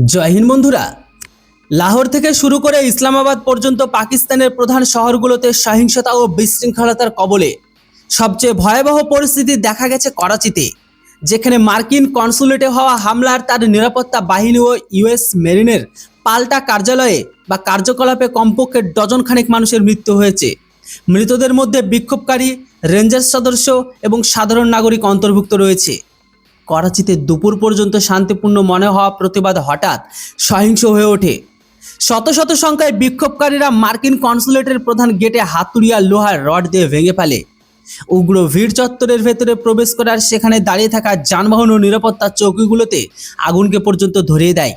জয় হিন্দ বন্ধুরা। লাহোর থেকে শুরু করে ইসলামাবাদ পর্যন্ত পাকিস্তানের প্রধান শহরগুলোতে সহিংসতা ও বিশৃঙ্খলতার কবলে সবচেয়ে ভয়াবহ পরিস্থিতি দেখা গেছে করাচিতে, যেখানে মার্কিন কনসুলেটে হওয়া হামলার তার নিরাপত্তা বাহিনী ও ইউএস মেরিনের পাল্টা কার্যালয়ে বা কার্যকলাপে কমপক্ষে ডজন খানেক মানুষের মৃত্যু হয়েছে। মৃতদের মধ্যে বিক্ষোভকারী, রেঞ্জার্স সদস্য এবং সাধারণ নাগরিক অন্তর্ভুক্ত রয়েছে। করাচিতে দুপুর পর্যন্ত শান্তিপূর্ণ মনে হওয়া প্রতিবাদ হঠাৎ সহিংস হয়ে ওঠে। শত শত সংখ্যায় বিক্ষোভকারীরা মার্কিন কনসুলেটের প্রধান গেটে হাতুড়ি আর লোহার রড দিয়ে ভেঙে ফেলে। উগ্র ভিড় চত্বরের ভেতরে প্রবেশ করার সেখানে দাঁড়িয়ে থাকা যানবাহন ও নিরাপত্তা চৌকিগুলোতে আগুনকে পর্যন্ত ধরিয়ে দেয়।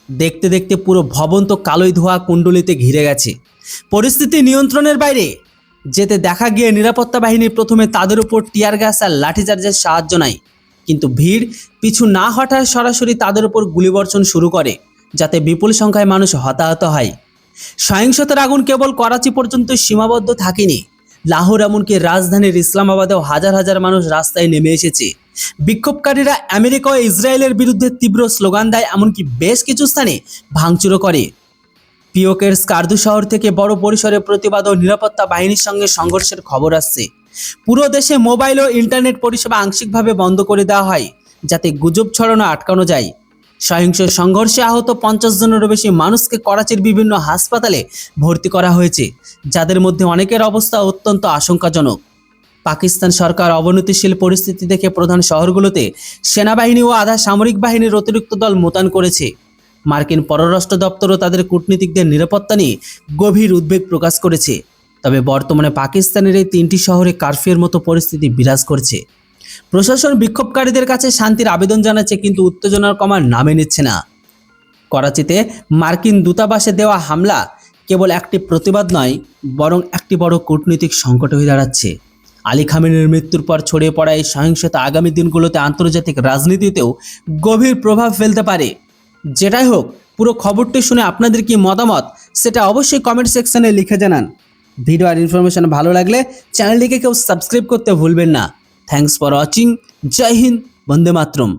দেখতে দেখতে পুরো ভবন তো কালোই ধোয়া কুণ্ডলিতে ঘিরে গেছে। পরিস্থিতি নিয়ন্ত্রণের বাইরে যেতে দেখা গিয়ে নিরাপত্তা বাহিনী প্রথমে তাদের উপর টিয়ার গ্যাস আর লাঠিচার্জের সাহায্য নেয়, কিন্তু ভিড় পিছু না হটায় সরাসরি তাদের উপর গুলিবর্ষণ শুরু করে, যাতে বিপুল সংখ্যায় মানুষ হতাহত হয়। সহিংসতার আগুন কেবল করাচি পর্যন্ত সীমাবদ্ধ থাকেনি। লাহোর এমনকি রাজধানীর ইসলামাবাদেও হাজার হাজার মানুষ রাস্তায় নেমে এসেছে। বিক্ষোভকারীরা আমেরিকা ও ইসরায়েলের বিরুদ্ধে তীব্র স্লোগান দেয়, এমনকি বেশ কিছু স্থানে ভাঙচুরও করে। পিওকের স্কার্দু শহর থেকে বড় পরিসরে প্রতিবাদ ও নিরাপত্তা বাহিনীর সঙ্গে সংঘর্ষের খবর আসছে। পুরো দেশে মোবাইল ও ইন্টারনেট পরিষেবা আংশিকভাবে বন্ধ করে দেওয়া হয়, যাতে গুজব ছড়ানো আটকানো যায়। সহিংস সংঘর্ষে আহত 50 জনেরও বেশি মানুষকে করাচির বিভিন্ন হাসপাতালে ভর্তি করা হয়েছে, যাদের মধ্যে অনেকের অবস্থা অত্যন্ত আশঙ্কাজনক। পাকিস্তান সরকার অবনতিশীল পরিস্থিতি দেখে প্রধান শহরগুলোতে সেনাবাহিনী ও আধা সামরিক বাহিনীর অতিরিক্ত দল মোতায়েন করেছে। মার্কিন পররাষ্ট্র দপ্তরও তাদের কূটনীতিকদের নিরাপত্তা নিয়ে গভীর উদ্বেগ প্রকাশ করেছে। তবে বর্তমানে পাকিস্তানের এই 3টি শহরে কারফিউর মতো পরিস্থিতি বিরাজ করছে। প্রশাসন বিক্ষোভকারীদের কাছে শান্তির আবেদন জানাচ্ছে, কিন্তু উত্তেজনার কমার নামে নিচ্ছে না। করাচিতে মার্কিন দূতাবাসে দেওয়া হামলা কেবল একটি প্রতিবাদ নয়, বরং একটি বড় কূটনৈতিক সংকট হয়ে দাঁড়াচ্ছে। আলী খামেনির মৃত্যুর পর ছড়িয়ে পড়া এই সহিংসতা আগামী দিনগুলোতে আন্তর্জাতিক রাজনীতিতেও গভীর প্রভাব ফেলতে পারে। যেটাই হোক, পুরো খবরটি শুনে আপনাদের কি মতামত সেটা অবশ্যই কমেন্ট সেকশনে লিখে জানান। ভিডিও আর ইনফরমেশন ভালো লাগলে চ্যানেলটিকে কেউ সাবস্ক্রাইব করতে ভুলবেন না। Thanks for watching. জয় হিন্দ, বন্দে মাতরম।